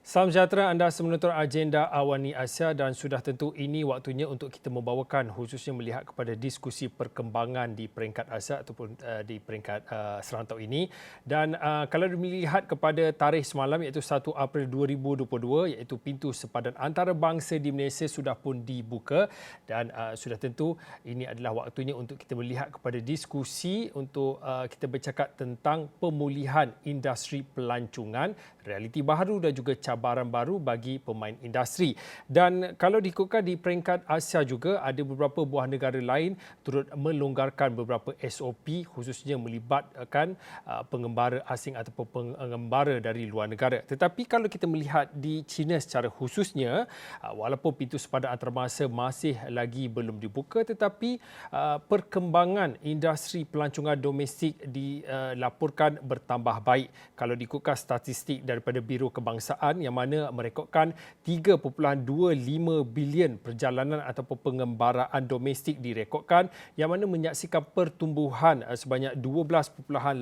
Salam sejahtera, anda menonton agenda Awani Asia dan sudah tentu ini waktunya untuk kita membawakan khususnya melihat kepada diskusi perkembangan di peringkat Asia ataupun di peringkat serantau ini. Dan kalau melihat kepada tarikh semalam iaitu 1 April 2022 iaitu pintu sepadan antarabangsa di Malaysia sudah pun dibuka dan sudah tentu ini adalah waktunya untuk kita melihat kepada diskusi untuk kita bercakap tentang pemulihan industri pelancongan, realiti baru dan juga cabaran baru bagi pemain industri. Dan kalau diikutkan di peringkat Asia juga, ada beberapa buah negara lain turut melonggarkan beberapa SOP khususnya melibatkan pengembara asing ataupun pengembara dari luar negara. Tetapi kalau kita melihat di China secara khususnya, walaupun pintu sepadan antarabangsa masih lagi belum dibuka, tetapi perkembangan industri pelancongan domestik dilaporkan bertambah baik. Kalau diikutkan statistik daripada Biro Kebangsaan yang mana merekodkan 3.25 bilion perjalanan ataupun pengembaraan domestik direkodkan yang mana menyaksikan pertumbuhan sebanyak 12.8%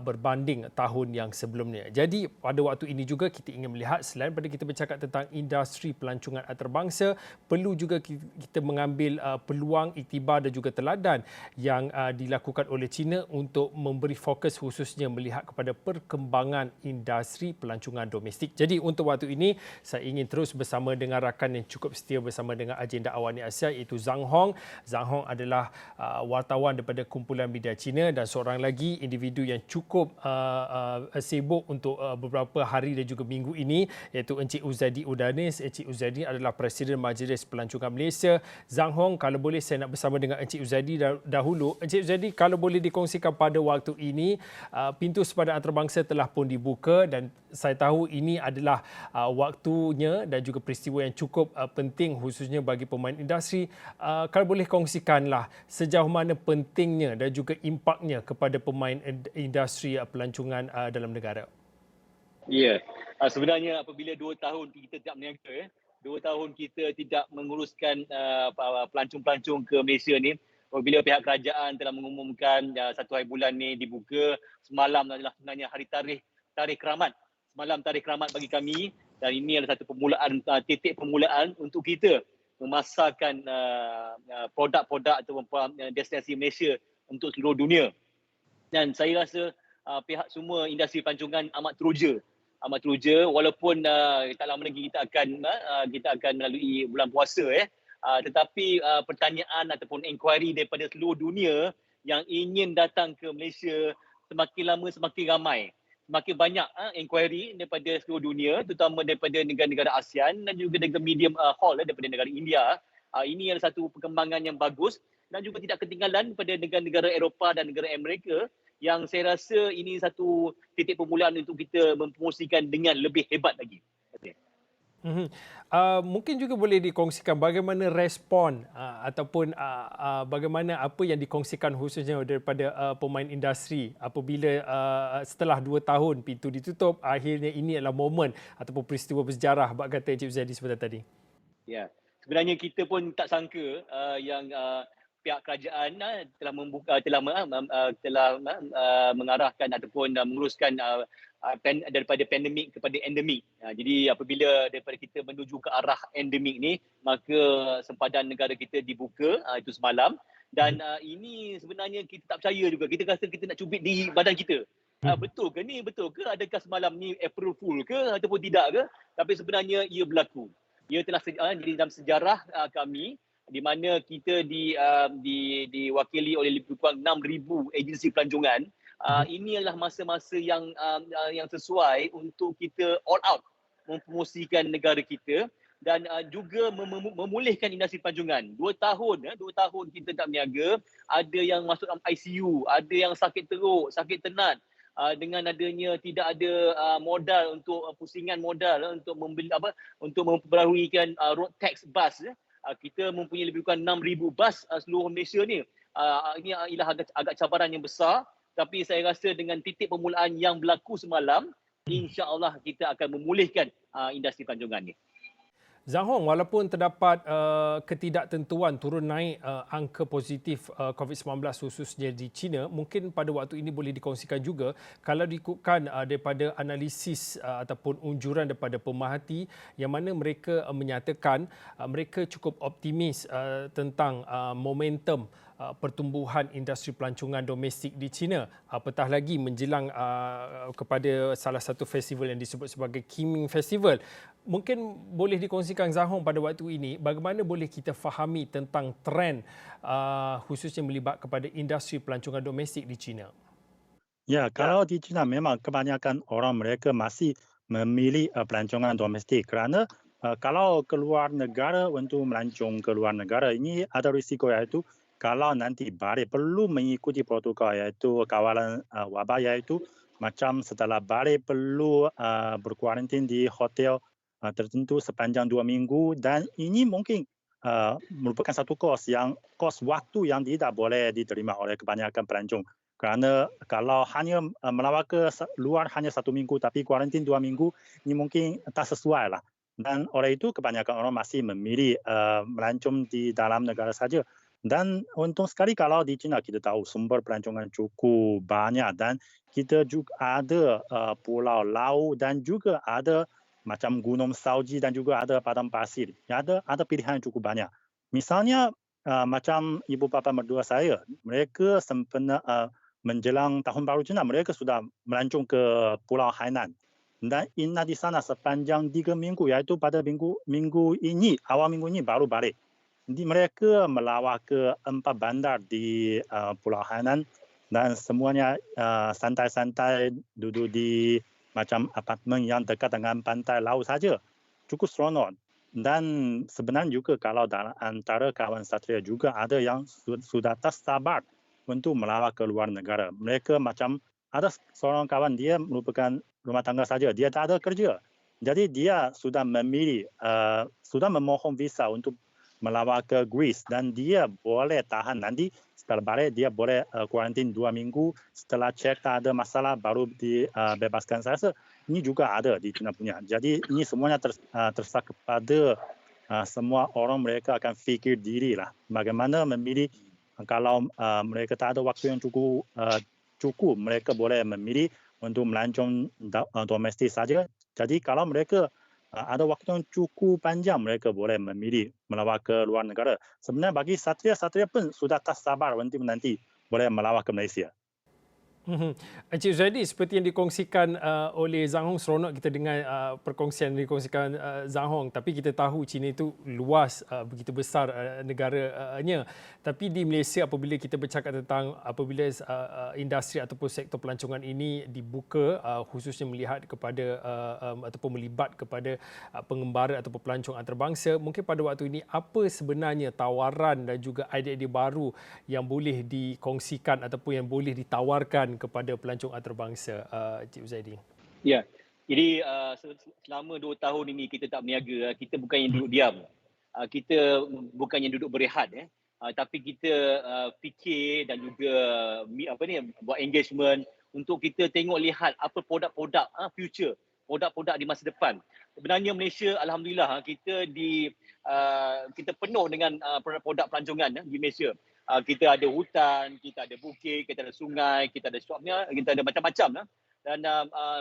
berbanding tahun yang sebelumnya. Jadi pada waktu ini juga kita ingin melihat selain pada kita bercakap tentang industri pelancongan antarabangsa, perlu juga kita mengambil peluang, iktibar dan juga teladan yang dilakukan oleh China untuk memberi fokus khususnya melihat kepada perkembangan industri pelancongan domestik. Jadi untuk waktu ini saya ingin terus bersama dengan rakan yang cukup setia bersama dengan agenda Awani Asia iaitu Zhang Hong. Zhang Hong adalah wartawan daripada kumpulan media China dan seorang lagi individu yang cukup sibuk untuk beberapa hari dan juga minggu ini iaitu Encik Uzadi Udanis. Encik Uzadi adalah Presiden Majlis Pelancongan Malaysia. Zhang Hong, kalau boleh saya nak bersama dengan Encik Uzadi dahulu. Encik Uzadi, kalau boleh dikongsikan pada waktu ini pintu sepadan antarabangsa telah pun dibuka dan saya tahu ini adalah waktunya dan juga peristiwa yang cukup penting khususnya bagi pemain industri. Kalau boleh kongsikanlah sejauh mana pentingnya dan juga impaknya kepada pemain industri pelancongan dalam negara. Ya, sebenarnya apabila 2 tahun kita tidak berniaga, 2 tahun kita tidak menguruskan pelancong-pelancong ke Malaysia ni, apabila pihak kerajaan telah mengumumkan 1 hari bulan ni dibuka, semalam adalah sebenarnya hari tarikh keramat. Semalam tarikh keramat bagi kami dan ini adalah satu permulaan, titik permulaan untuk kita memasarkan produk-produk ataupun destinasi Malaysia untuk seluruh dunia. Dan saya rasa pihak semua industri pelancongan amat teruja walaupun tak lama lagi kita akan melalui bulan puasa tetapi pertanyaan ataupun inquiry daripada seluruh dunia yang ingin datang ke Malaysia semakin lama semakin ramai. Semakin banyak inquiry daripada seluruh dunia, terutama daripada negara-negara ASEAN dan juga negara medium haul daripada negara India. Ini adalah satu perkembangan yang bagus dan juga tidak ketinggalan pada negara-negara Eropah dan negara Amerika yang saya rasa ini satu titik permulaan untuk kita mempromosikan dengan lebih hebat lagi. Okay. Mungkin juga boleh dikongsikan bagaimana respon ataupun bagaimana apa yang dikongsikan khususnya daripada pemain industri apabila setelah 2 tahun pintu ditutup, akhirnya ini adalah momen ataupun peristiwa bersejarah bak kata Encik Uzadi sebentar tadi. Ya, sebenarnya kita pun tak sangka yang pihak kerajaan telah mengarahkan ataupun menguruskan daripada pandemik kepada endemik. Jadi apabila daripada kita menuju ke arah endemik ni, maka sempadan negara kita dibuka itu semalam dan ini sebenarnya kita tak percaya juga. Kita rasa kita nak cubit di badan kita. Betul ke ni? Betul ke? Adakah semalam ni April Fool ke ataupun tidak ke? Tapi sebenarnya ia berlaku. Ia telah jadi dalam sejarah kami di mana kita diwakili oleh lebih kurang 6,000 agensi pelancongan. Ini adalah masa-masa yang sesuai untuk kita all out mempromosikan negara kita dan juga memulihkan industri pelancongan. 2 tahun kita tak berniaga, ada yang masuk dalam ICU, ada yang sakit teruk, sakit tenat. Dengan adanya tidak ada modal untuk pusingan modal untuk membeli untuk memperbaharuikan road tax bus, kita mempunyai lebih kurang 6,000 bus seluruh Malaysia ni. Ini adalah agak cabaran yang besar, tapi saya rasa dengan titik permulaan yang berlaku semalam, insya-Allah kita akan memulihkan industri pelancongan ni. Zhang Hong, walaupun terdapat ketidaktentuan turun naik angka positif COVID-19 khususnya di China, mungkin pada waktu ini boleh dikongsikan juga kalau diikutkan daripada analisis ataupun unjuran daripada pemerhati yang mana mereka menyatakan mereka cukup optimis tentang momentum pertumbuhan industri pelancongan domestik di China, apatah lagi menjelang kepada salah satu festival yang disebut sebagai Qingming Festival. Mungkin boleh dikongsikan Zhang Hong pada waktu ini bagaimana boleh kita fahami tentang trend khususnya melibat kepada industri pelancongan domestik di China. Ya, kalau di China memang kebanyakan orang mereka masih memilih pelancongan domestik kerana kalau keluar negara untuk melancong ke luar negara ini ada risiko iaitu kalau nanti balik perlu mengikuti protokol iaitu kawalan wabak iaitu macam setelah balik perlu berkuarantin di hotel tertentu sepanjang 2 minggu dan ini mungkin merupakan satu kos waktu yang tidak boleh diterima oleh kebanyakan pelancong. Kerana kalau hanya melawat ke luar hanya 1 minggu tapi kuarantin 2 minggu, ini mungkin tak sesuai lah. Dan oleh itu kebanyakan orang masih memilih melancong di dalam negara saja. Dan untung sekali kalau di China kita tahu sumber pelancongan cukup banyak dan kita juga ada pulau laut dan juga ada macam Gunung Sauji dan juga ada padang pasir. Ada pilihan cukup banyak. Misalnya macam ibu bapa mertua saya, mereka sempena menjelang tahun baru Cina, mereka sudah melancong ke Pulau Hainan. Dan indah di sana sepanjang 3 minggu, iaitu pada awal minggu ini baru balik. Jadi mereka melawat ke 4 bandar di Pulau Hainan dan semuanya santai-santai duduk di macam apartmen yang dekat dengan pantai laut saja. Cukup seronok. Dan sebenarnya juga kalau dalam antara kawan satria juga ada yang sudah tak sabar untuk melawat ke luar negara. Mereka macam ada seorang kawan dia merupakan rumah tangga saja, dia tak ada kerja. Jadi dia sudah sudah memohon visa untuk melawat ke Greece dan dia boleh tahan nanti setelah balik dia boleh kuarantin 2 minggu setelah cek tak ada masalah baru dibebaskan. Saya rasa ini juga ada di China punya. Jadi ini semuanya terserah kepada semua orang mereka akan fikir diri lah bagaimana memilih. Kalau mereka tak ada waktu yang cukup mereka boleh memilih untuk melancong domestik saja. Jadi kalau mereka ada waktu yang cukup panjang mereka boleh memilih melawat ke luar negara. Sebenarnya bagi satria pun sudah tak sabar untuk nanti boleh melawat ke Malaysia. Encik Zaidi, seperti yang dikongsikan oleh Zhang Hong, seronok kita dengar perkongsian yang dikongsikan Zhang Hong, tapi kita tahu China itu luas, begitu besar negaranya. Tapi di Malaysia apabila kita bercakap tentang apabila industri ataupun sektor pelancongan ini dibuka, khususnya melihat kepada ataupun melibat kepada pengembara ataupun pelancong antarabangsa, mungkin pada waktu ini apa sebenarnya tawaran dan juga idea-idea baru yang boleh dikongsikan ataupun yang boleh ditawarkan kepada pelancong antarabangsa, Cik Zaidi? Ya, jadi selama 2 tahun ini kita tak berniaga, kita bukan yang duduk diam. Kita bukan yang duduk berehat, tapi kita fikir dan juga buat engagement untuk kita tengok lihat apa produk-produk future, produk-produk di masa depan. Sebenarnya Malaysia, alhamdulillah, kita penuh dengan produk-produk pelancongan di Malaysia. Kita ada hutan, kita ada bukit, kita ada sungai, kita ada shopnya, kita ada macam-macam lah. Dan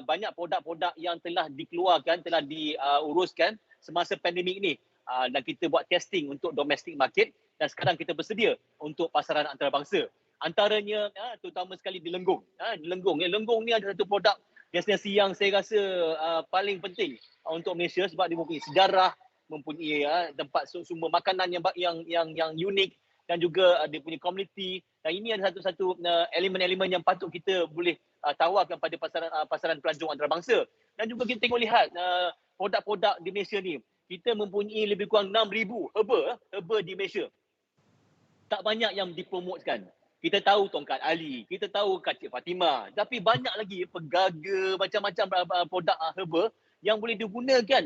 banyak produk-produk yang telah dikeluarkan, telah diuruskan semasa pandemik ini. Dan kita buat testing untuk domestic market dan sekarang kita bersedia untuk pasaran antarabangsa. Antaranya terutama sekali di Lenggong. Lenggong ni ada satu produk destinasi yang saya rasa paling penting untuk Malaysia sebab dia mempunyai sejarah, mempunyai tempat sumber makanan yang unik dan juga dia punya komuniti. Dan ini ada satu-satu elemen-elemen yang patut kita boleh tawarkan pada pasaran pelancong antarabangsa. Dan juga kita tengok lihat produk-produk di Malaysia ni. Kita mempunyai lebih kurang 6,000 herba di Malaysia. Tak banyak yang dipromotkan. Kita tahu Tongkat Ali, kita tahu Kacik Fatimah, tapi banyak lagi pegaga, macam-macam produk herba yang boleh digunakan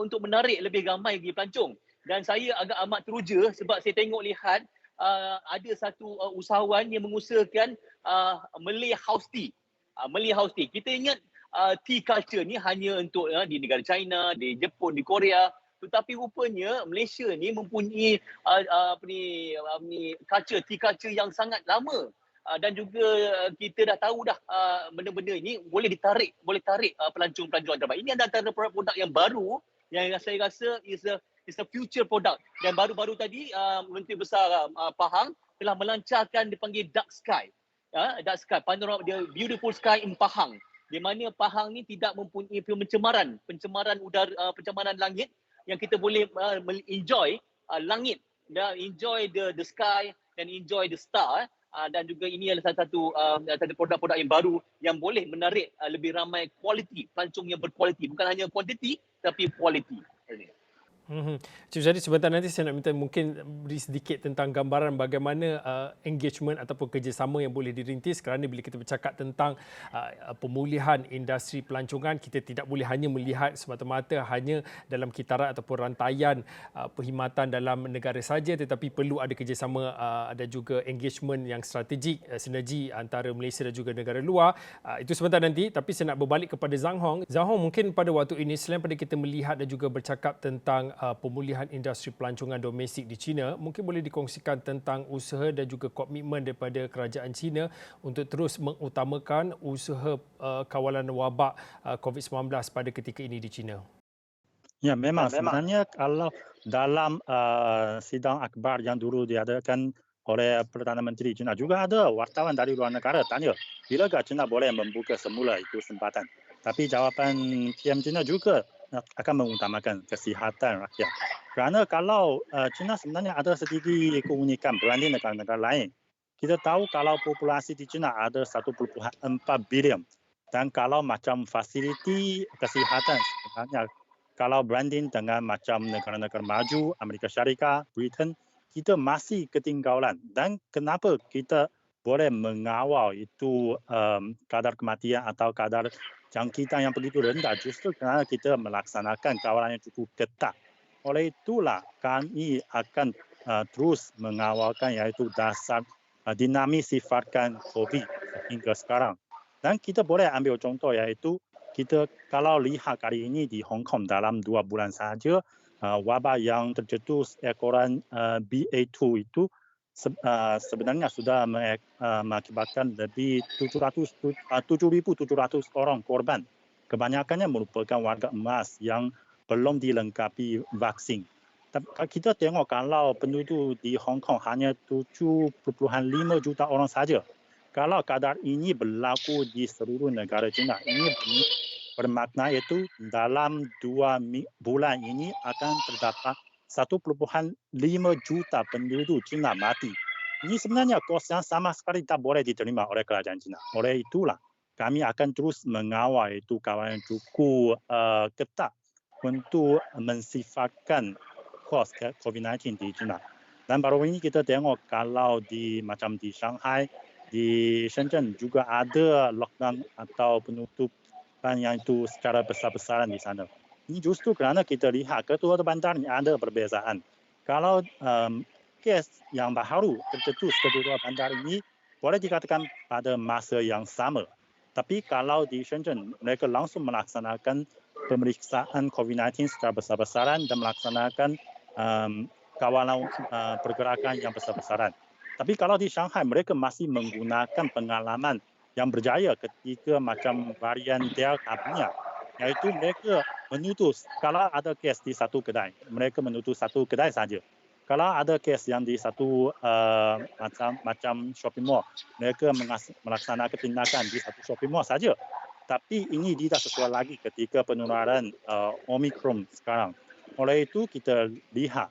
untuk menarik lebih ramai lagi pelancong. Dan saya agak amat teruja sebab saya tengok lihat ada satu usahawan yang mengusahakan Malay House Tea. Malay House Tea. Kita ingat tea culture ni hanya untuk di negara China, di Jepun, di Korea. Tetapi rupanya Malaysia ni mempunyai tea culture yang sangat lama. Dan juga kita dah tahu dah benda-benda ini boleh tarik pelancong-pelancong antarabangsa. Ini antara produk yang baru yang saya rasa is a future product. Dan baru-baru tadi Menteri Besar Pahang telah melancarkan dipanggil Dark Sky. Dark Sky, panorama dia Beautiful Sky in Pahang. Di mana Pahang ni tidak mempunyai pencemaran udara, pencemaran langit yang kita boleh enjoy langit, dan enjoy the sky dan enjoy the star. Dan juga ini adalah salah satu produk-produk yang baru yang boleh menarik lebih ramai pelancong yang berkualiti, bukan hanya kuantiti tapi kualiti. Cik Syarif, sebentar nanti saya nak minta mungkin beri sedikit tentang gambaran bagaimana engagement ataupun kerjasama yang boleh dirintis, kerana bila kita bercakap tentang pemulihan industri pelancongan, kita tidak boleh hanya melihat semata-mata hanya dalam kitaran ataupun rantaian perkhidmatan dalam negara saja, tetapi perlu ada kerjasama dan juga engagement yang strategik, sinergi antara Malaysia dan juga negara luar. Itu sebentar nanti, tapi saya nak berbalik kepada Zhang Hong. Zhang Hong, mungkin pada waktu ini selain pada kita melihat dan juga bercakap tentang pemulihan industri pelancongan domestik di China, mungkin boleh dikongsikan tentang usaha dan juga komitmen daripada kerajaan China untuk terus mengutamakan usaha kawalan wabak COVID-19 pada ketika ini di China. Ya, memang sebenarnya kalau dalam sidang akhbar yang dulu diadakan oleh Perdana Menteri China, juga ada wartawan dari luar negara tanya, bilakah China boleh membuka semula itu kesempatan. Tapi jawapan PM China juga akan mengutamakan kesihatan rakyat. Kerana kalau China sebenarnya ada sedikit keunikan berbanding negara-negara lain. Kita tahu kalau populasi di China ada 1.4 bilion. Dan kalau macam fasiliti kesihatan sebenarnya, kalau berbanding dengan macam negara-negara maju, Amerika Syarikat, Britain, kita masih ketinggalan. Dan kenapa kita boleh mengawal itu kadar kematian atau kadar jangkitan yang begitu rendah, justru kerana kita melaksanakan kawalan yang cukup ketat. Oleh itulah kami akan terus mengawalkan iaitu dasar dinamis sifatkan COVID hingga sekarang. Dan kita boleh ambil contoh iaitu kita kalau lihat kali ini di Hong Kong dalam 2 bulan sahaja, wabak yang tercetus ekoran BA2 itu sebenarnya sudah mengakibatkan lebih 7,700 orang korban. Kebanyakannya merupakan warga emas yang belum dilengkapi vaksin. Kita tengok kalau penduduk di Hong Kong hanya 7.5 juta orang saja. Kalau kadar ini berlaku di seluruh negara China, ini bermakna itu dalam 2 bulan ini akan terdapat 1.5 juta penduduk China mati. Ini sebenarnya kos yang sama sekali tak boleh diterima oleh kerajaan China. Oleh itulah kami akan terus mengawal itu kawalan yang cukup ketat untuk mensifatkan kos COVID-19 di China. Dan baru ini kita tengok kalau macam di Shanghai, di Shenzhen juga ada lockdown atau penutupan yang itu secara besar-besaran di sana. Ini justru kerana kita lihat kedua bandar ini ada perbezaan. Kalau kes yang baru tercetus kedua bandar ini boleh dikatakan pada masa yang sama. Tapi kalau di Shenzhen, mereka langsung melaksanakan pemeriksaan COVID-19 secara besar-besaran dan melaksanakan kawalan pergerakan yang besar-besaran. Tapi kalau di Shanghai, mereka masih menggunakan pengalaman yang berjaya ketika macam varian Delta punya. Iaitu mereka menutup, kalau ada kes di satu kedai, mereka menutup satu kedai saja. Kalau ada kes yang di satu macam shopping mall, mereka melaksanakan tindakan di satu shopping mall saja. Tapi ini tidak sesuai lagi ketika penularan Omicron sekarang. Oleh itu kita lihat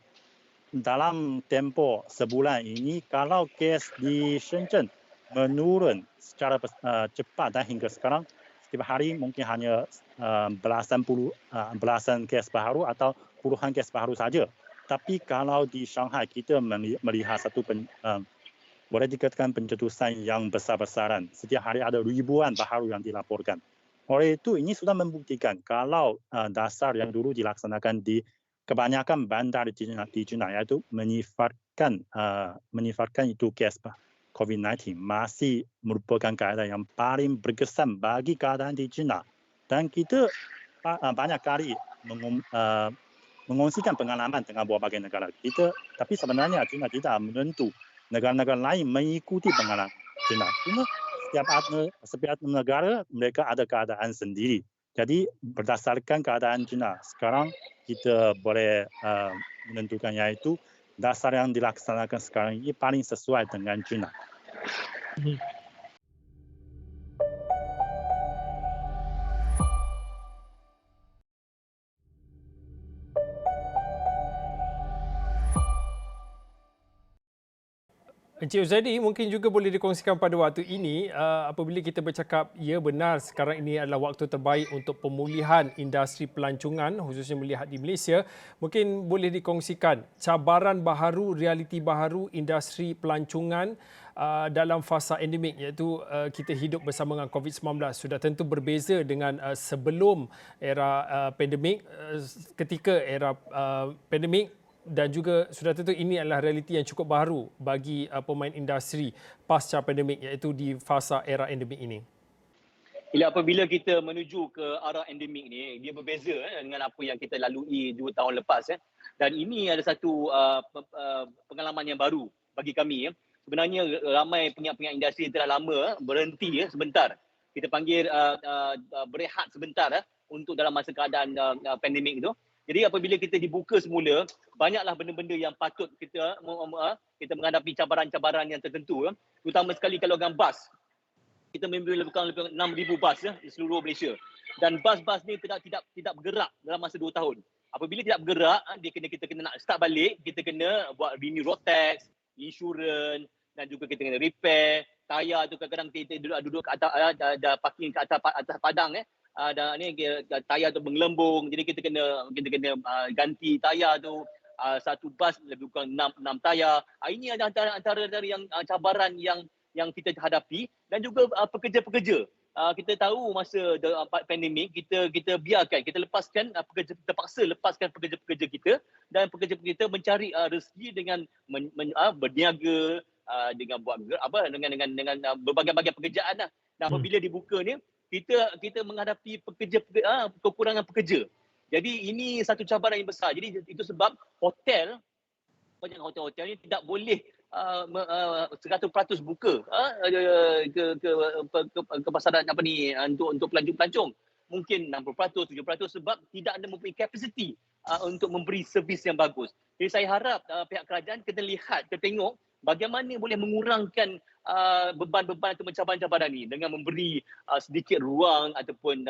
dalam tempoh sebulan ini, kalau kes di Shenzhen menurun secara cepat dan hingga sekarang, setiap hari mungkin hanya belasan kes baru atau puluhan kes baru saja. Tapi kalau di Shanghai kita melihat satu boleh dikatakan pencetusan yang besar-besaran. Setiap hari ada ribuan baru yang dilaporkan. Oleh itu ini sudah membuktikan kalau dasar yang dulu dilaksanakan di kebanyakan bandar di China iaitu menyifatkan itu kes COVID-19 masih merupakan keadaan yang paling berkesan bagi keadaan di China. Dan kita banyak kali mengongsikan pengalaman dengan berbagai negara kita, tapi sebenarnya China tidak menentu negara-negara lain mengikuti pengalaman China. Cuma setiap negara mereka ada keadaan sendiri. Jadi berdasarkan keadaan China, sekarang kita boleh menentukan yaitu dasar yang dilaksanakan sekarang ini paling sesuai dengan China. Encik Uzaidi, mungkin juga boleh dikongsikan pada waktu ini apabila kita bercakap ya benar sekarang ini adalah waktu terbaik untuk pemulihan industri pelancongan khususnya melihat di Malaysia, mungkin boleh dikongsikan cabaran baharu, realiti baharu industri pelancongan dalam fasa endemik iaitu kita hidup bersama dengan COVID-19 sudah tentu berbeza dengan sebelum era pandemik, ketika era pandemik. Dan juga sudah tentu ini adalah realiti yang cukup baru bagi pemain industri pasca pandemik iaitu di fasa era endemik ini. Apabila kita menuju ke arah endemik ni, dia berbeza dengan apa yang kita lalui 2 tahun lepas. Dan ini ada satu pengalaman yang baru bagi kami. Sebenarnya ramai penyiap-penyiap industri yang telah lama berhenti sebentar. Kita panggil berehat sebentar untuk dalam masa keadaan pandemik itu. Jadi apabila kita dibuka semula, banyaklah benda-benda yang patut kita menghadapi cabaran-cabaran yang tertentu. Terutama sekali kalau dengan bas. Kita membeli lebih kurang 6,000 bas di seluruh Malaysia. Dan bas-bas ni tidak bergerak dalam masa 2 tahun. Apabila tidak bergerak, kita kena nak start balik, kita kena buat renew road tax, insurans dan juga kita kena repair. Tayar tu kadang-kadang kita duduk kat atas, ada parking kat atas padang dan ni tayar tu menggelembung, jadi kita kena ganti tayar tu. Satu bas lebih kurang 6 tayar. Ini ada antara dari yang cabaran yang kita hadapi dan juga pekerja-pekerja. Kita tahu masa pandemik kita biarkan, kita lepaskan terpaksa lepaskan pekerja-pekerja kita dan pekerja-pekerja kita mencari rezeki dengan berniaga, dengan buat dengan berbagai-bagai pekerjaan lah. Dan apabila dibuka ni kita menghadapi kekurangan pekerja. Jadi ini satu cabaran yang besar. Jadi itu sebab banyak hotel-hotel ni tidak boleh 100% buka ke pasaran untuk pelancong-pelancong. Mungkin 60%, 70% sebab tidak ada mempunyai kapasiti untuk memberi servis yang bagus. Jadi saya harap pihak kerajaan kita tengok bagaimana boleh mengurangkan beban-beban atau cabaran-cabaran ini dengan memberi sedikit ruang ataupun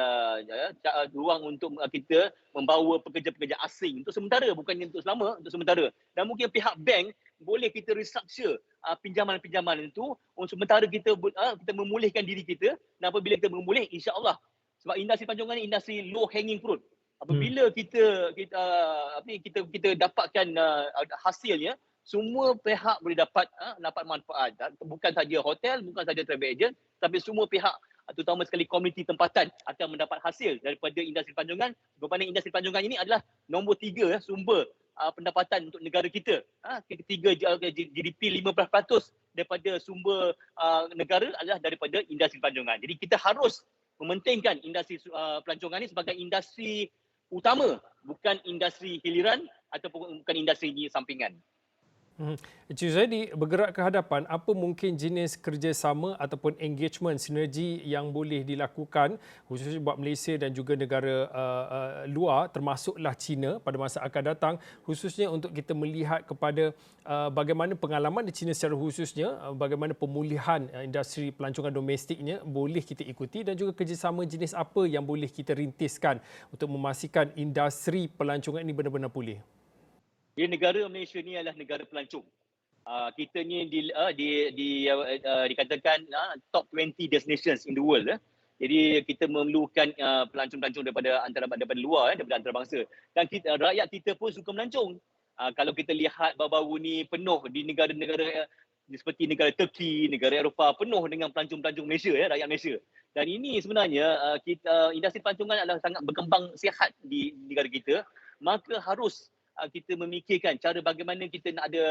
ruang untuk kita membawa pekerja-pekerja asing untuk sementara, bukannya untuk selama, untuk sementara. Dan mungkin pihak bank boleh kita restructure pinjaman-pinjaman itu untuk sementara kita memulihkan diri kita, dan apabila kita memulih, insya-Allah, sebab industri pelancongan ni industri low hanging fruit. Apabila kita dapatkan hasilnya, semua pihak boleh dapat manfaat. Bukan saja hotel, bukan saja travel agent, tapi semua pihak, terutama sekali komuniti tempatan akan mendapat hasil daripada industri pelancongan. Berbanding industri pelancongan ini adalah nombor 3 sumber pendapatan untuk negara kita. Ketiga GDP 15% daripada sumber negara adalah daripada industri pelancongan. Jadi kita harus mementingkan industri pelancongan ini sebagai industri utama, bukan industri hiliran ataupun bukan industri sampingan. Encik Uzaidi, bergerak ke hadapan, apa mungkin jenis kerjasama ataupun engagement sinergi yang boleh dilakukan khususnya buat Malaysia dan juga negara luar termasuklah China pada masa akan datang, khususnya untuk kita melihat kepada bagaimana pengalaman di China secara khususnya, bagaimana pemulihan industri pelancongan domestiknya boleh kita ikuti dan juga kerjasama jenis apa yang boleh kita rintiskan untuk memastikan industri pelancongan ini benar-benar pulih? Jadi negara Malaysia ni adalah negara pelancong. Kita ni dikatakan top 20 destinations in the world. Jadi kita memerlukan pelancong-pelancong daripada luar, daripada antarabangsa. Dan rakyat kita pun suka melancong. Kalau kita lihat baru-baru ni penuh di negara-negara seperti negara Turki, negara Eropah, penuh dengan pelancong-pelancong Malaysia, rakyat Malaysia. Dan ini sebenarnya industri pelancongan adalah sangat berkembang sihat di negara kita. Maka harus kita memikirkan cara bagaimana kita nak ada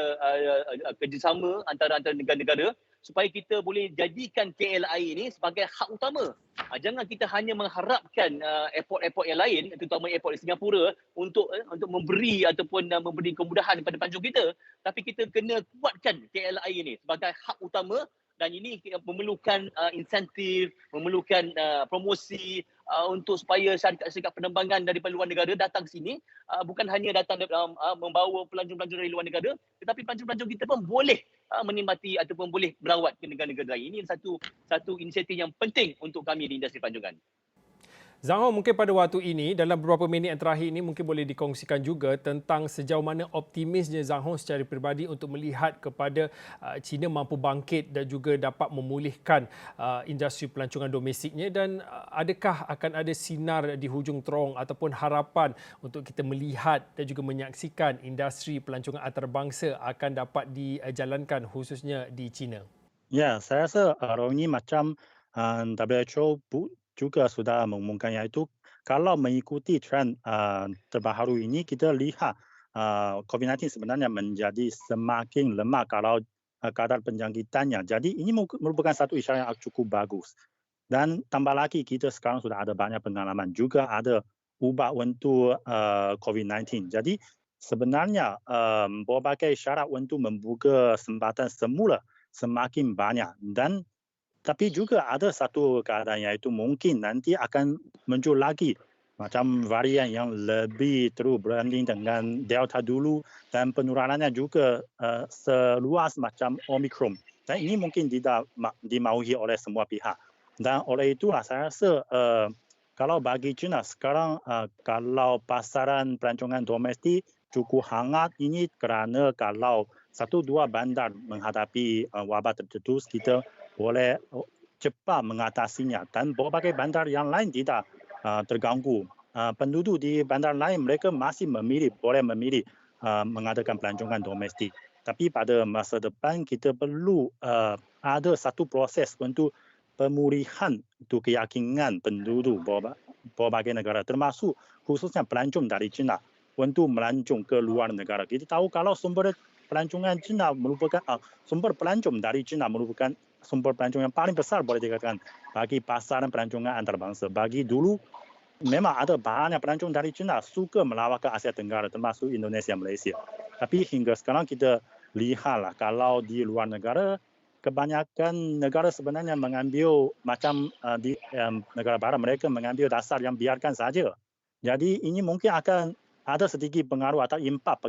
kerjasama antara negara-negara supaya kita boleh jadikan KLIA ini sebagai hak utama. Jangan kita hanya mengharapkan airport-airport yang lain, terutama airport di Singapura untuk memberi ataupun memberi kemudahan kepada pelancong kita. Tapi kita kena kuatkan KLIA ini sebagai hak utama, dan ini memerlukan insentif, memerlukan promosi untuk supaya syarikat-syarikat penerbangan daripada luar negara datang sini, bukan hanya datang membawa pelancong-pelancong dari luar negara, tetapi pelancong-pelancong kita pun boleh menikmati ataupun boleh berawat ke negara-negara lain. Ini satu inisiatif yang penting untuk kami di industri pelancongan. Zhang Hong, mungkin pada waktu ini, dalam beberapa minit yang terakhir ini, mungkin boleh dikongsikan juga tentang sejauh mana optimisnya Zhang Hong secara peribadi untuk melihat kepada China mampu bangkit dan juga dapat memulihkan industri pelancongan domestiknya, dan adakah akan ada sinar di hujung terowong ataupun harapan untuk kita melihat dan juga menyaksikan industri pelancongan antarabangsa akan dapat dijalankan khususnya di China? Ya, saya rasa ini macam WHO juga sudah mengumumkan, iaitu kalau mengikuti trend terbaru ini, kita lihat COVID-19 sebenarnya menjadi semakin lemah kalau kadar penjangkitannya. Jadi ini merupakan satu isyarat yang cukup bagus. Dan tambah lagi kita sekarang sudah ada banyak pengalaman, juga ada ubah untuk COVID-19. Jadi sebenarnya berbagai syarat untuk membuka kesempatan semula semakin banyak, dan tapi juga ada satu keadaan, iaitu mungkin nanti akan muncul lagi macam varian yang lebih terus berbanding dengan Delta dulu, dan penularannya juga seluas macam Omicron. Dan ini mungkin tidak dimaui oleh semua pihak. Dan oleh itulah saya rasa kalau bagi China sekarang, kalau pasaran pelancongan domestik cukup hangat ini kerana kalau satu dua bandar menghadapi wabak tertentu, kita boleh cepat mengatasinya, dan berbagai bandar yang lain tidak terganggu. Penduduk di bandar lain mereka masih boleh memilih mengadakan pelancongan domestik. Tapi pada masa depan kita perlu ada satu proses untuk pemulihan untuk keyakinan penduduk berbagai negara, termasuk khususnya pelancong dari China untuk melancong ke luar negara. Kita tahu kalau sumber pelancongan China merupakan sumber pelancong dari China merupakan sumber pelancong yang paling besar boleh dikatakan bagi pasaran pelancongan antarabangsa. Bagi dulu memang ada banyak pelancong dari China suka melawat ke Asia Tenggara, termasuk Indonesia, Malaysia. Tapi hingga sekarang kita lihatlah kalau di luar negara, kebanyakan negara sebenarnya mengambil macam di negara barat, mereka mengambil dasar yang biarkan saja. Jadi ini mungkin akan ada sedikit pengaruh atau impak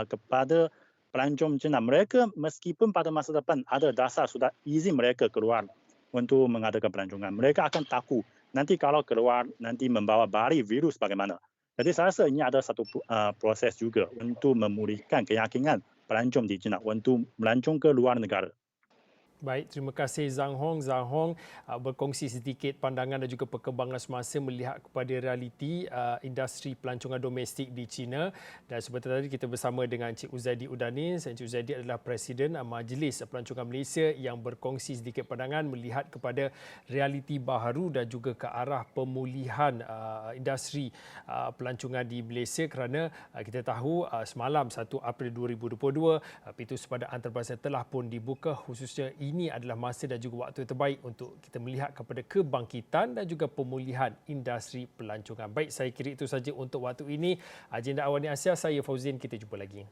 kepada pelancong China. Mereka meskipun pada masa depan ada dasar sudah izin mereka keluar untuk mengadakan pelancongan, mereka akan takut nanti kalau keluar nanti membawa bari virus bagaimana. Jadi saya rasa ini ada satu proses juga untuk memulihkan keyakinan pelancong di China untuk melancong ke luar negara. Baik, terima kasih Zhang Hong. Zhang Hong berkongsi sedikit pandangan dan juga perkembangan semasa melihat kepada realiti industri pelancongan domestik di China. Dan seperti tadi kita bersama dengan Encik Uzaidi Udanis. Encik Uzaidi adalah Presiden Majlis Pelancongan Malaysia yang berkongsi sedikit pandangan melihat kepada realiti baharu dan juga ke arah pemulihan industri pelancongan di Malaysia, kerana kita tahu semalam 1 April 2022 pintu sempadan antarabangsa telah pun dibuka, khususnya ini adalah masa dan juga waktu terbaik untuk kita melihat kepada kebangkitan dan juga pemulihan industri pelancongan. Baik, saya kira itu saja untuk waktu ini. Agenda Awani Asia, saya Fauzin, kita jumpa lagi.